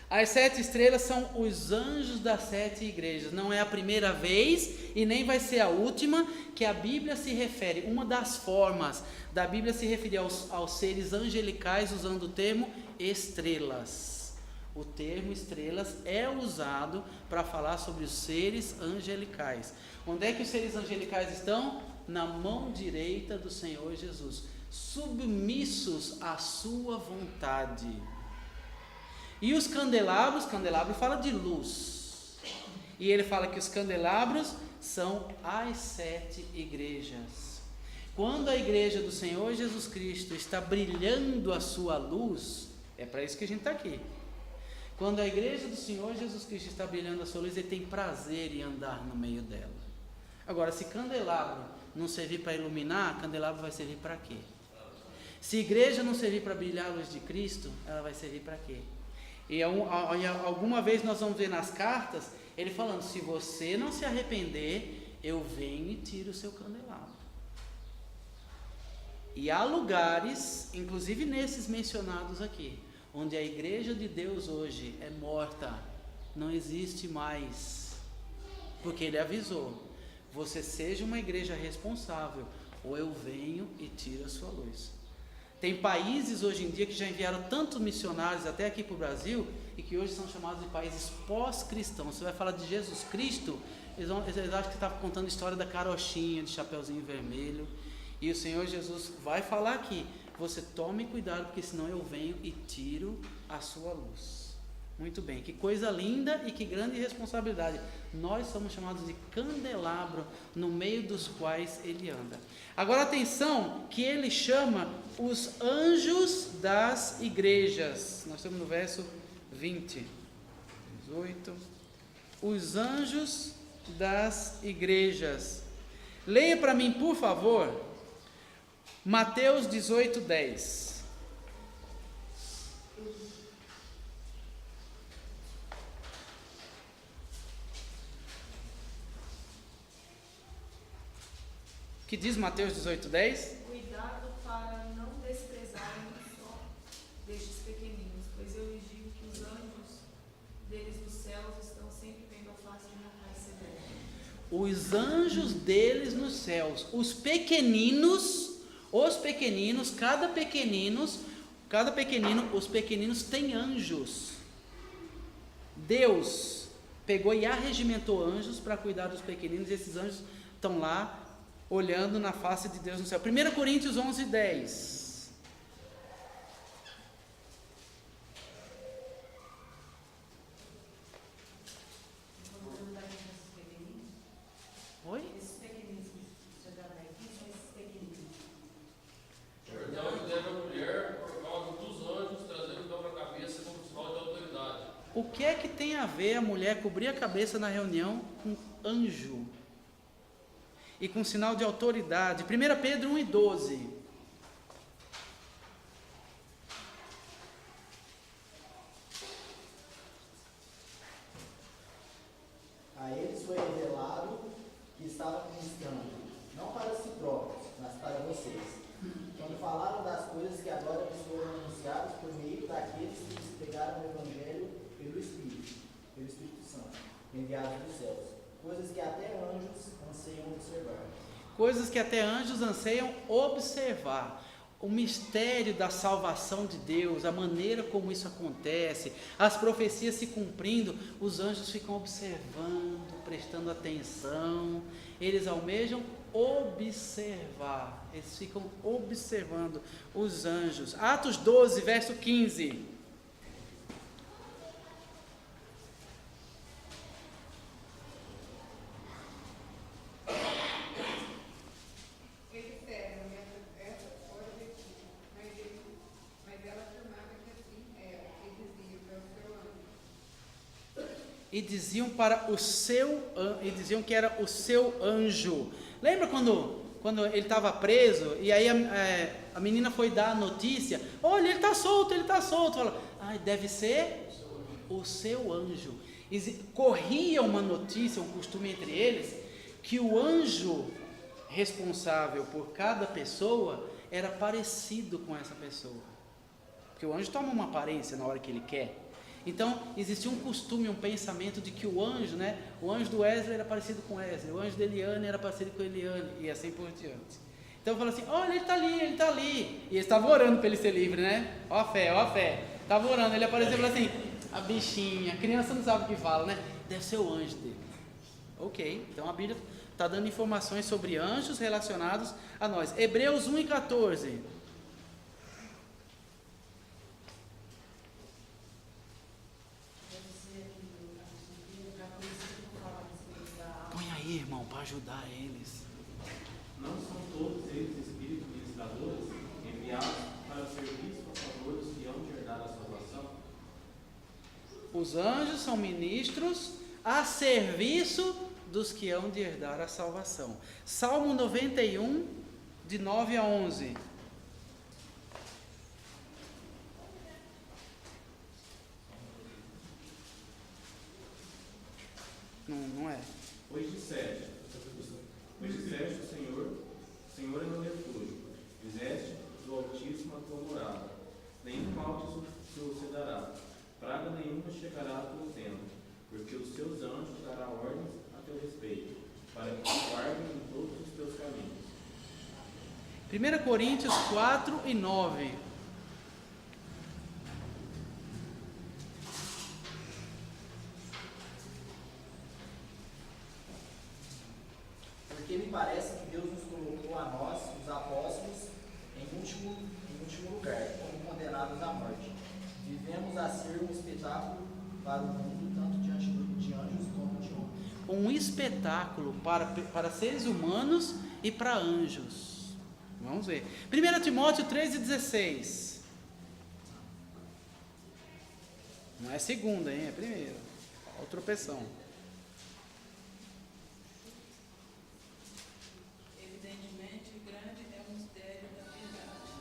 As 7 estrelas são os anjos das 7 igrejas. Não é a primeira vez, e nem vai ser a última, que a Bíblia se refere, uma das formas da Bíblia se referir aos seres angelicais, usando o termo estrelas. O termo estrelas é usado para falar sobre os seres angelicais. Onde é que os seres angelicais estão? Na mão direita do Senhor Jesus, submissos à sua vontade. E os candelabro fala de luz. E ele fala que os candelabros são as 7 igrejas. Quando a igreja do Senhor Jesus Cristo está brilhando a sua luz, é para isso que a gente está aqui. Quando a igreja do Senhor Jesus Cristo está brilhando a sua luz, ele tem prazer em andar no meio dela. Agora, se candelabro não servir para iluminar, candelabro vai servir para quê? Se a igreja não servir para brilhar a luz de Cristo, ela vai servir para quê? E alguma vez nós vamos ver nas cartas, ele falando, se você não se arrepender, eu venho e tiro o seu candelabro. E há lugares, inclusive nesses mencionados aqui, onde a igreja de Deus hoje é morta, não existe mais, porque ele avisou, você seja uma igreja responsável, ou eu venho e tiro a sua luz. Tem países hoje em dia que já enviaram tantos missionários até aqui para o Brasil, e que hoje são chamados de países pós-cristãos. Você vai falar de Jesus Cristo, eles acham que estava contando a história da carochinha, de chapeuzinho vermelho, e o Senhor Jesus vai falar aqui, você tome cuidado, porque senão eu venho e tiro a sua luz. Muito bem, que coisa linda e que grande responsabilidade. Nós somos chamados de candelabro, no meio dos quais ele anda. Agora atenção, que ele chama os anjos das igrejas. Nós estamos no verso 20, 18. Os anjos das igrejas. Leia para mim, por favor, Mateus 18, 10. Que diz Mateus 18:10? Cuidado para não desprezarem só destes pequeninos, pois eu lhes digo que os anjos deles dos céus estão sempre vendo a face de meu Pai Celeste. Os anjos deles nos céus, os pequeninos, cada pequenino, os pequeninos têm anjos. Deus pegou e arregimentou anjos para cuidar dos pequeninos, e esses anjos estão lá olhando na face de Deus no céu. 1 Coríntios 11:10. Oi? Esses pequeninos que chegaram aqui são esses pequeninos. Perdão que deve a mulher por causa dos anjos trazendo quebra-cabeça como sinal de autoridade. O que é que tem a ver a mulher cobrir a cabeça na reunião com anjo? E com sinal de autoridade. 1 Pedro 1:12. A eles foi revelado que estava ministrando, não para si próprios, mas para vocês. Quando falaram das coisas que agora lhes foram anunciadas por meio daqueles que lhes pregaram o Evangelho pelo Espírito Santo, enviado dos céus. Coisas que até anjos anseiam observar. Coisas que até anjos anseiam observar. O mistério da salvação de Deus, a maneira como isso acontece, as profecias se cumprindo, os anjos ficam observando, prestando atenção, eles almejam observar, eles ficam observando os anjos. Atos 12, verso 15. E diziam que era o seu anjo. Lembra quando ele estava preso e aí a menina foi dar a notícia? Olha, ele está solto. Fala, deve ser o seu anjo. Corria uma notícia, um costume entre eles, que o anjo responsável por cada pessoa era parecido com essa pessoa. Porque o anjo toma uma aparência na hora que ele quer. Então, existia um costume, um pensamento de que o anjo do Wesley era parecido com Wesley, o anjo de Eliane era parecido com Eliane, e assim por diante. Então, fala assim, olha, ele está ali. E eles estavam orando para ele ser livre, né? Ó a fé. Estavam orando, ele apareceu e falou assim, a bichinha, a criança não sabe o que fala, né? Deve ser o anjo dele. Ok, então a Bíblia está dando informações sobre anjos relacionados a nós. Hebreus 1:14. Irmão, para ajudar eles. Não são todos eles espíritos ministradores enviados para o serviço a favor dos que hão de herdar a salvação? Os anjos são ministros a serviço dos que hão de herdar a salvação. Salmo 91, de 9 a 11. Não é. Pois disseste o Senhor é meu refúgio, fizeste do Altíssimo a tua morada, nenhum mal te sucederá, praga nenhuma chegará à tua tenda, porque os seus anjos dará ordens a teu respeito, para que te guardem em todos os teus caminhos. 1 Coríntios 4:9. Porque me parece que Deus nos colocou a nós, os apóstolos, em último lugar, como condenados à morte. Vivemos a ser um espetáculo para o mundo, tanto diante de anjos como de homens. Um espetáculo para seres humanos e para anjos. Vamos ver. 1 Timóteo 3:16. Não é segunda, hein? É primeira. Olha o tropeção. Evidentemente, grande é o mistério da piedade.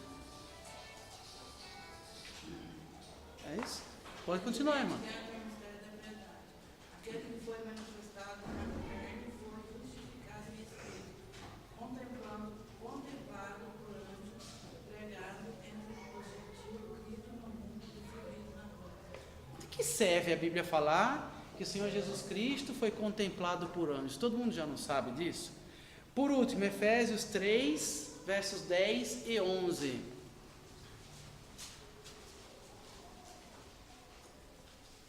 É isso? Pode continuar, irmã. Grande é o mistério da piedade. Aquele que foi manifestado para quem for justificado em espírito, contemplando serve a Bíblia falar que o Senhor Jesus Cristo foi contemplado por anjos? Todo mundo já não sabe disso? Por último, Efésios 3, versos 10 e 11.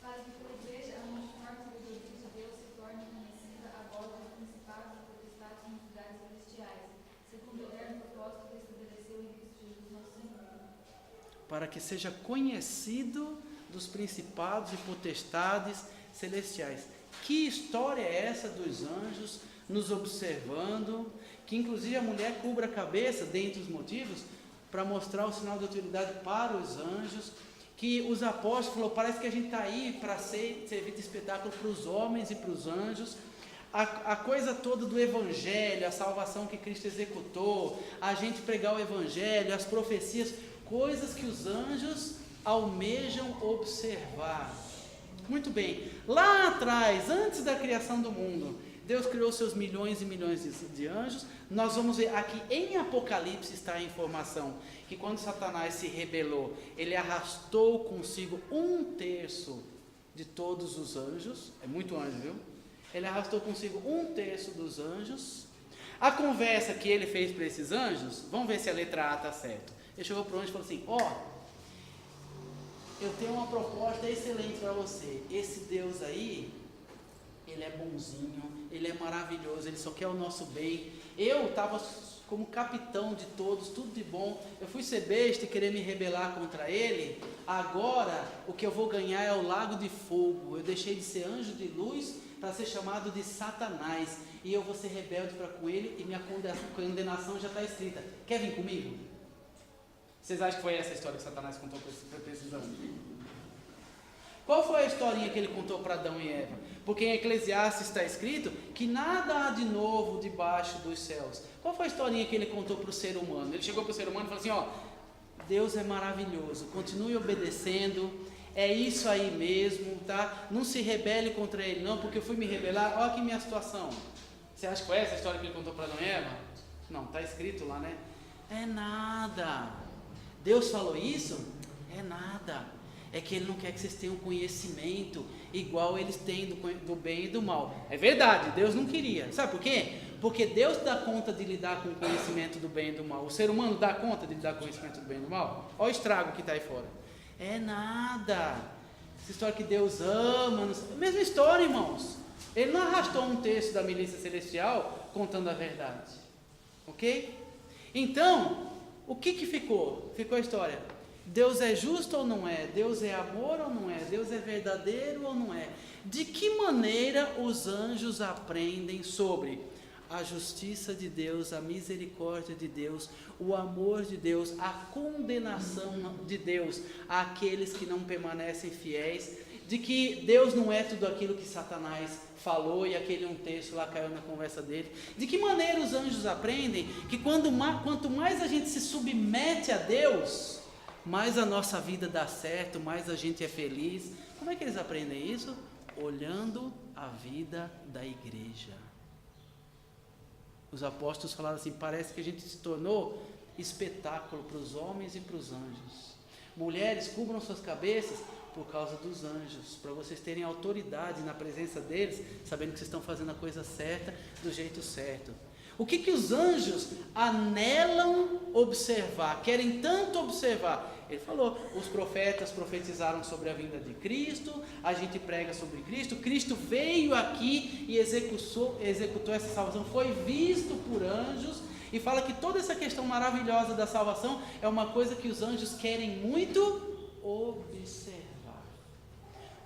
Para que pela igreja a multiforme sabedoria de Deus se torne conhecida agora dos principados e potestades nos lugares celestiais, segundo o eterno propósito que estabeleceu em Cristo Jesus nosso Senhor. Para que seja conhecido dos principados e potestades celestiais. Que história é essa dos anjos nos observando, que inclusive a mulher cubra a cabeça, dentre os motivos, para mostrar o sinal de autoridade para os anjos, que os apóstolos falaram, parece que a gente está aí para servir de espetáculo para os homens e para os anjos. A coisa toda do evangelho, a salvação que Cristo executou, a gente pregar o evangelho, as profecias, coisas que os anjos almejam observar. Muito bem, lá atrás, antes da criação do mundo, Deus criou seus milhões e milhões de anjos. Nós vamos ver aqui em Apocalipse está a informação que quando Satanás se rebelou, ele arrastou consigo 1/3 de todos os anjos. É muito anjo, viu? Ele arrastou consigo 1/3 dos anjos. A conversa que ele fez para esses anjos, vamos ver se a letra A está certa. Ele chegou para o anjo e falou assim: eu tenho uma proposta excelente para você. Esse Deus aí, ele é bonzinho, ele é maravilhoso, ele só quer o nosso bem. Eu estava como capitão de todos, tudo de bom. Eu fui ser besta e querer me rebelar contra ele. Agora, o que eu vou ganhar é o lago de fogo. Eu deixei de ser anjo de luz para ser chamado de Satanás. E eu vou ser rebelde para com ele e minha condenação já está escrita. Quer vir comigo? Vocês acham que foi essa a história que Satanás contou para esses anjos? Qual foi a historinha que ele contou para Adão e Eva? Porque em Eclesiastes está escrito que nada há de novo debaixo dos céus. Qual foi a historinha que ele contou para o ser humano? Ele chegou para o ser humano e falou assim: Deus é maravilhoso, continue obedecendo, é isso aí mesmo, tá? Não se rebele contra ele não, porque eu fui me rebelar, olha aqui minha situação. Você acha que foi essa a história que ele contou para Adão e Eva? Não, está escrito lá, né? É nada. Deus falou isso? É nada. É que Ele não quer que vocês tenham conhecimento igual eles têm do bem e do mal. É verdade, Deus não queria. Sabe por quê? Porque Deus dá conta de lidar com o conhecimento do bem e do mal. O ser humano dá conta de lidar com o conhecimento do bem e do mal? Olha o estrago que está aí fora. É nada. Essa história que Deus ama. Mesma história, irmãos. Ele não arrastou 1/3 da milícia celestial contando a verdade. Ok? Então, o que ficou? Ficou a história. Deus é justo ou não é? Deus é amor ou não é? Deus é verdadeiro ou não é? De que maneira os anjos aprendem sobre a justiça de Deus, a misericórdia de Deus, o amor de Deus, a condenação de Deus àqueles que não permanecem fiéis, de que Deus não é tudo aquilo que Satanás falou e aquele 1/3 lá caiu na conversa dele? De que maneira os anjos aprendem que quanto mais a gente se submete a Deus, mais a nossa vida dá certo, mais a gente é feliz? Como é que eles aprendem isso? Olhando a vida da igreja. Os apóstolos falaram assim: parece que a gente se tornou espetáculo para os homens e para os anjos. Mulheres, cubram suas cabeças por causa dos anjos, para vocês terem autoridade na presença deles, sabendo que vocês estão fazendo a coisa certa, do jeito certo. O que os anjos anelam observar, querem tanto observar? Ele falou, os profetas profetizaram sobre a vinda de Cristo, a gente prega sobre Cristo, Cristo veio aqui e executou essa salvação, foi visto por anjos, e fala que toda essa questão maravilhosa da salvação é uma coisa que os anjos querem muito observar.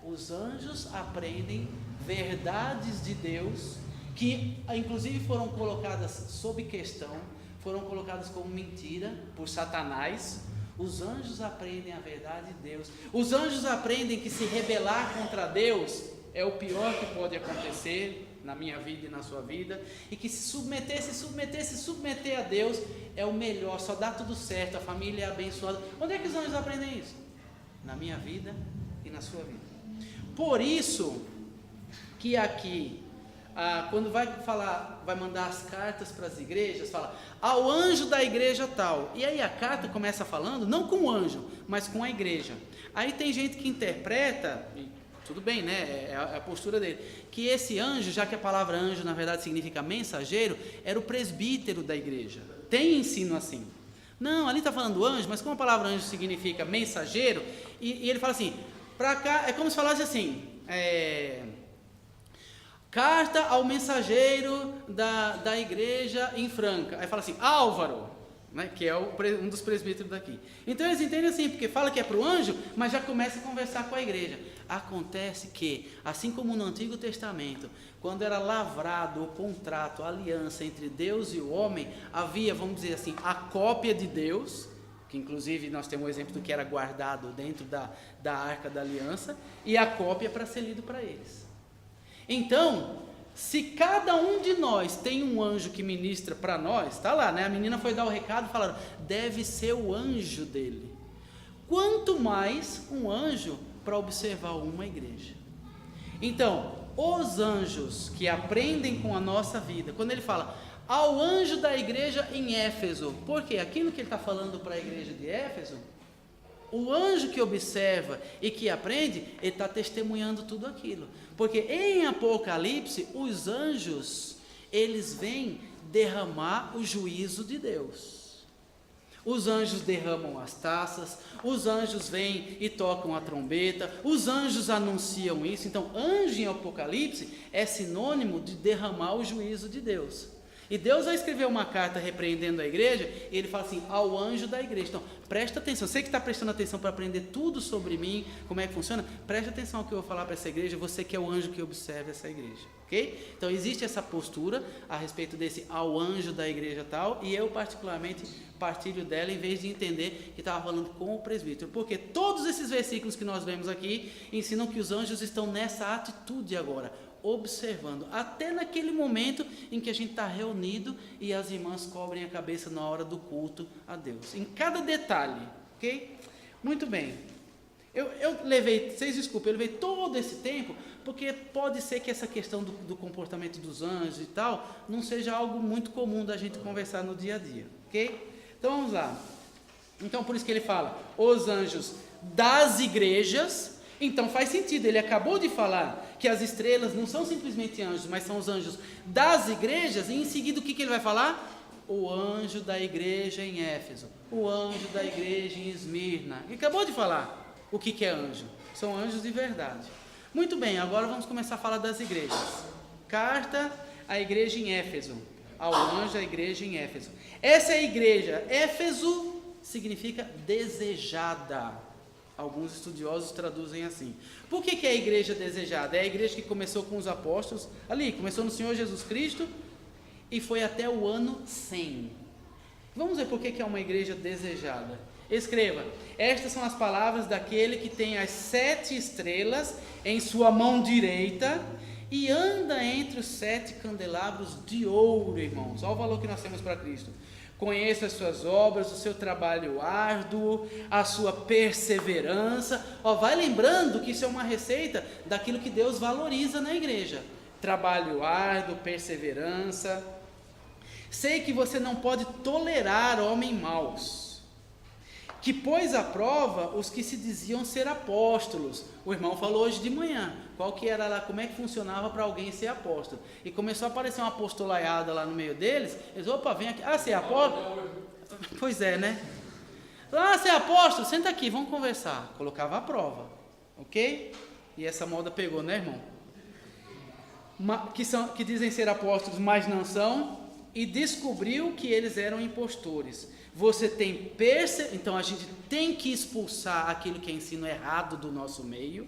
Os anjos aprendem verdades de Deus, que inclusive foram colocadas sob questão, foram colocadas como mentira por Satanás. Os anjos aprendem a verdade de Deus. Os anjos aprendem que se rebelar contra Deus é o pior que pode acontecer na minha vida e na sua vida, e que se submeter a Deus é o melhor, só dá tudo certo, a família é abençoada. Onde é que os anjos aprendem isso? Na minha vida e na sua vida. Por isso que aqui, quando vai mandar as cartas para as igrejas, fala ao anjo da igreja tal, e aí a carta começa falando não com o anjo, mas com a igreja. Aí tem gente que interpreta, tudo bem, né? É a postura dele. Que esse anjo, já que a palavra anjo na verdade significa mensageiro, era o presbítero da igreja. Tem ensino assim. Não, ali está falando anjo, mas como a palavra anjo significa mensageiro, e ele fala assim, para cá, é como se falasse assim, carta ao mensageiro da igreja em Franca. Aí fala assim, Álvaro, né, que é um dos presbíteros daqui. Então eles entendem assim, porque fala que é para o anjo, mas já começa a conversar com a igreja. Acontece que, assim como no Antigo Testamento, quando era lavrado o contrato, a aliança entre Deus e o homem, havia, vamos dizer assim, a cópia de Deus, que inclusive nós temos um exemplo do que era guardado dentro da Arca da Aliança, e a cópia para ser lido para eles. Então, se cada um de nós tem um anjo que ministra para nós, está lá, né? A menina foi dar o recado, falaram, deve ser o anjo dele. Quanto mais um anjo para observar uma igreja. Então, os anjos que aprendem com a nossa vida, quando ele fala ao anjo da igreja em Éfeso, porque aquilo que ele está falando para a igreja de Éfeso, o anjo que observa e que aprende, ele está testemunhando tudo aquilo. Porque em Apocalipse, os anjos, eles vêm derramar o juízo de Deus. Os anjos derramam as taças, os anjos vêm e tocam a trombeta, os anjos anunciam isso. Então, anjo em Apocalipse é sinônimo de derramar o juízo de Deus. E Deus vai escrever uma carta repreendendo a igreja, e ele fala assim, ao anjo da igreja. Então, presta atenção, você que está prestando atenção para aprender tudo sobre mim, como é que funciona, preste atenção ao que eu vou falar para essa igreja, você que é o anjo que observa essa igreja, ok? Então, existe essa postura a respeito desse ao anjo da igreja tal, e eu particularmente partilho dela em vez de entender que estava falando com o presbítero, porque todos esses versículos que nós vemos aqui ensinam que os anjos estão nessa atitude agora, observando, até naquele momento em que a gente está reunido e as irmãs cobrem a cabeça na hora do culto a Deus, em cada detalhe, ok? Muito bem, eu levei, vocês desculpem, eu levei todo esse tempo, porque pode ser que essa questão do comportamento dos anjos e tal, não seja algo muito comum da gente conversar no dia a dia, ok? Então vamos lá, então por isso que ele fala, os anjos das igrejas. Então faz sentido, ele acabou de falar que as estrelas não são simplesmente anjos, mas são os anjos das igrejas, e em seguida o que ele vai falar? O anjo da igreja em Éfeso, o anjo da igreja em Esmirna. Ele acabou de falar o que é anjo, são anjos de verdade. Muito bem, agora vamos começar a falar das igrejas. Carta à igreja em Éfeso, ao anjo da igreja em Éfeso. Essa é a igreja, Éfeso significa desejada. Alguns estudiosos traduzem assim. Por que é a igreja desejada? É a igreja que começou com os apóstolos, ali, começou no Senhor Jesus Cristo e foi até o ano 100. Vamos ver por que é uma igreja desejada. Escreva, estas são as palavras daquele que tem as 7 estrelas em sua mão direita e anda entre os 7 candelabros de ouro, irmãos. Olha o valor que nós temos para Cristo. Conheço as suas obras, o seu trabalho árduo, a sua perseverança. Vai lembrando que isso é uma receita daquilo que Deus valoriza na igreja. Trabalho árduo, perseverança. Sei que você não pode tolerar homens maus, que pôs à prova os que se diziam ser apóstolos. O irmão falou hoje de manhã, qual que era lá, como é que funcionava para alguém ser apóstolo. E começou a aparecer uma apostolaiada lá no meio deles, eles, opa, vem aqui, você é apóstolo? Pois é, né? Você é apóstolo? Senta aqui, vamos conversar. Colocava a prova, ok? E essa moda pegou, né, irmão? Que dizem ser apóstolos, mas não são, e descobriu que eles eram impostores. Você tem então a gente tem que expulsar aquilo que é ensino errado do nosso meio.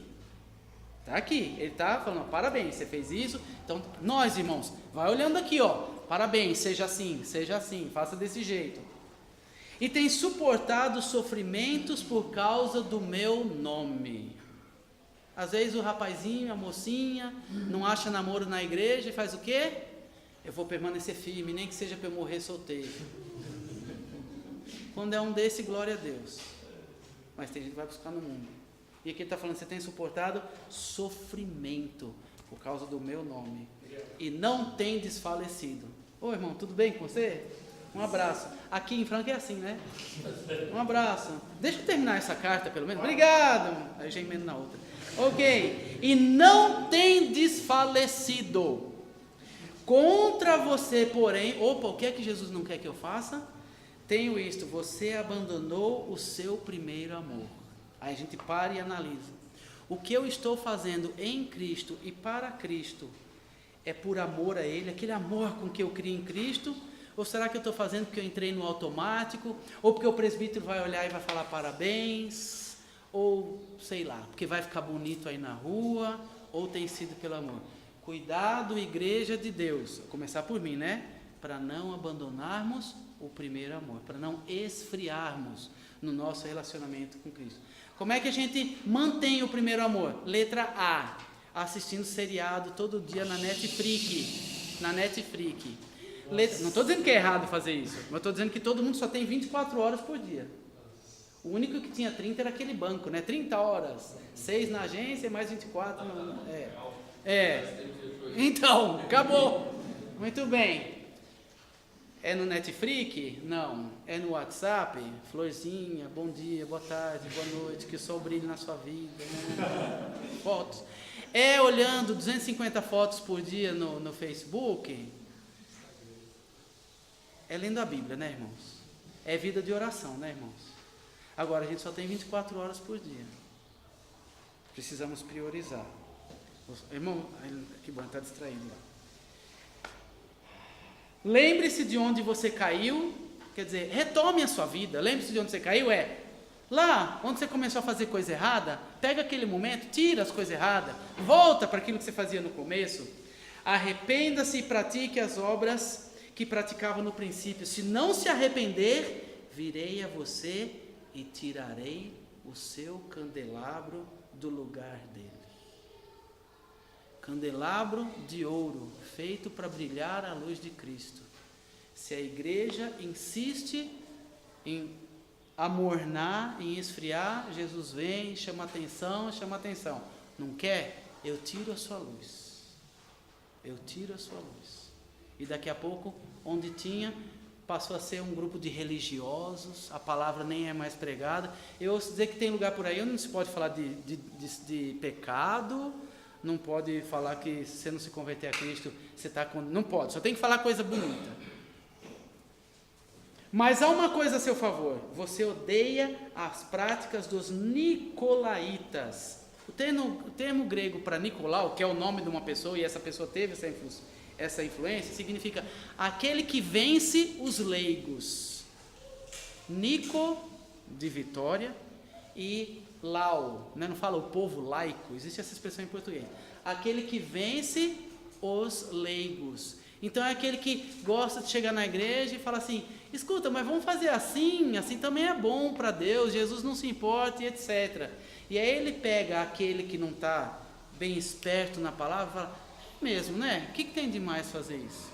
Está aqui, ele está falando, parabéns, você fez isso. Então, nós irmãos, vai olhando aqui, parabéns, seja assim, faça desse jeito. E tem suportado sofrimentos por causa do meu nome. Às vezes o rapazinho, a mocinha, não acha namoro na igreja e faz o quê? Eu vou permanecer firme, nem que seja para eu morrer solteiro. Quando é um desse, glória a Deus. Mas tem gente que vai buscar no mundo. E aqui ele está falando, você tem suportado sofrimento por causa do meu nome. E não tem desfalecido. Ô irmão, tudo bem com você? Um abraço. Aqui em Franca é assim, né? Um abraço. Deixa eu terminar essa carta, pelo menos. Obrigado. Aí eu já emendo na outra. Ok. E não tem desfalecido. Contra você, porém... Opa, o que é que Jesus não quer que eu faça? Tenho isto. Você abandonou o seu primeiro amor. Aí a gente para e analisa. O que eu estou fazendo em Cristo e para Cristo é por amor a Ele? Aquele amor com que eu criei em Cristo? Ou será que eu estou fazendo porque eu entrei no automático? Ou porque o presbítero vai olhar e vai falar parabéns? Ou, sei lá, porque vai ficar bonito aí na rua? Ou tem sido pelo amor? Cuidado, igreja de Deus. Vou começar por mim, né? Para não abandonarmos o primeiro amor. Para não esfriarmos no nosso relacionamento com Cristo. Como é que a gente mantém o primeiro amor? Letra A. Assistindo seriado todo dia na Netflix. Na Netflix. Não estou dizendo que é errado fazer isso, mas estou dizendo que todo mundo só tem 24 horas por dia. O único que tinha 30 era aquele banco, né? 30 horas, 6 na agência e mais 24 no... Então, acabou. Muito bem. É no Netflix? Não. É no WhatsApp? Florzinha, bom dia, boa tarde, boa noite, que o sol brilhe na sua vida. Né? Fotos. É olhando 250 fotos por dia no Facebook? É lendo a Bíblia, né, irmãos? É vida de oração, né, irmãos? Agora, a gente só tem 24 horas por dia. Precisamos priorizar. Irmão, que bom, está distraído lá. Lembre-se de onde você caiu, quer dizer, retome a sua vida. Lembre-se de onde você caiu, lá onde você começou a fazer coisa errada, pega aquele momento, tira as coisas erradas, volta para aquilo que você fazia no começo. Arrependa-se e pratique as obras que praticava no princípio. Se não se arrepender, virei a você e tirarei o seu candelabro do lugar dele. Candelabro de ouro, feito para brilhar a luz de Cristo. Se a igreja insiste em amornar, em esfriar, Jesus vem, chama atenção. Não quer? Eu tiro a sua luz. Eu tiro a sua luz. E daqui a pouco, onde tinha, passou a ser um grupo de religiosos, a palavra nem é mais pregada. Eu ouço dizer que tem lugar por aí onde não se pode falar de pecado, não pode falar que se você não se converter a Cristo, você está com... Não pode, só tem que falar coisa bonita. Mas há uma coisa a seu favor, você odeia as práticas dos nicolaítas. O termo grego para Nicolau, que é o nome de uma pessoa, e essa pessoa teve essa influência, significa aquele que vence os leigos. Nico, de vitória, e lau, né? Não fala o povo laico, existe essa expressão em português. Aquele que vence os leigos. Então é aquele que gosta de chegar na igreja e falar assim, escuta, mas vamos fazer assim também é bom para Deus, Jesus não se importa e etc. E aí ele pega aquele que não está bem esperto na palavra e fala, mesmo, né? O que tem de mais fazer isso?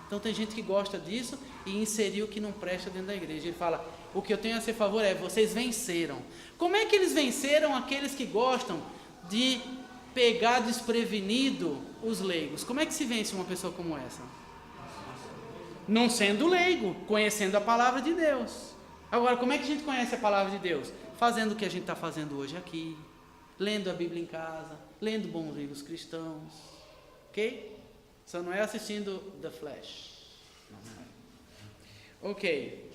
Então tem gente que gosta disso e inserir o que não presta dentro da igreja. Ele fala, o que eu tenho a seu favor é, vocês venceram. Como é que eles venceram aqueles que gostam de pegar desprevenido os leigos? Como é que se vence uma pessoa como essa? Não sendo leigo, conhecendo a palavra de Deus. Agora, como é que a gente conhece a palavra de Deus? Fazendo o que a gente está fazendo hoje aqui, lendo a Bíblia em casa, lendo bons livros cristãos, ok? Só não é assistindo The Flash. Não é. Ok.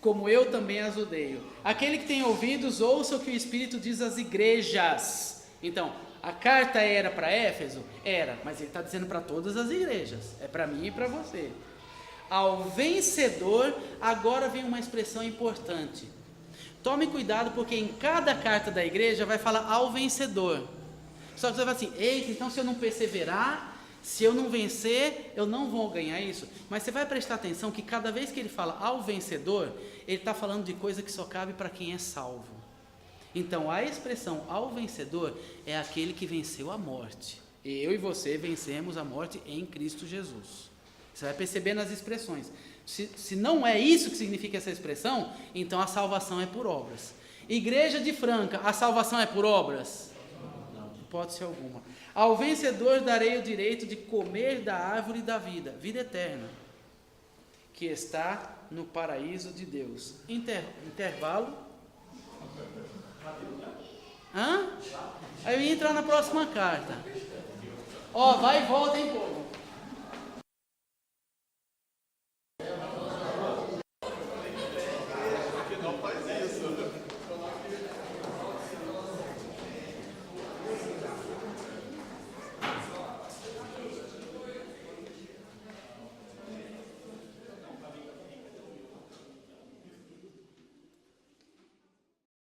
Como eu também as odeio. Aquele que tem ouvidos, ouça o que o Espírito diz às igrejas. Então, a carta era para Éfeso? Era, mas ele está dizendo para todas as igrejas. É para mim e para você. Ao vencedor, agora vem uma expressão importante. Tome cuidado, porque em cada carta da igreja vai falar ao vencedor. Só que você vai assim, eita, então se eu não perseverar, se eu não vencer, eu não vou ganhar isso. Mas você vai prestar atenção que cada vez que ele fala ao vencedor, ele está falando de coisa que só cabe para quem é salvo. Então a expressão ao vencedor é aquele que venceu a morte. Eu e você vencemos a morte em Cristo Jesus. Você vai perceber nas expressões. Se não é isso que significa essa expressão, então a salvação é por obras. Igreja de Franca, a salvação é por obras? Não, hipótese alguma. Ao vencedor darei o direito de comer da árvore da vida, vida eterna, que está no paraíso de Deus. Intervalo. Hã? Aí eu ia entrar na próxima carta. Ó, vai e volta, hein, povo.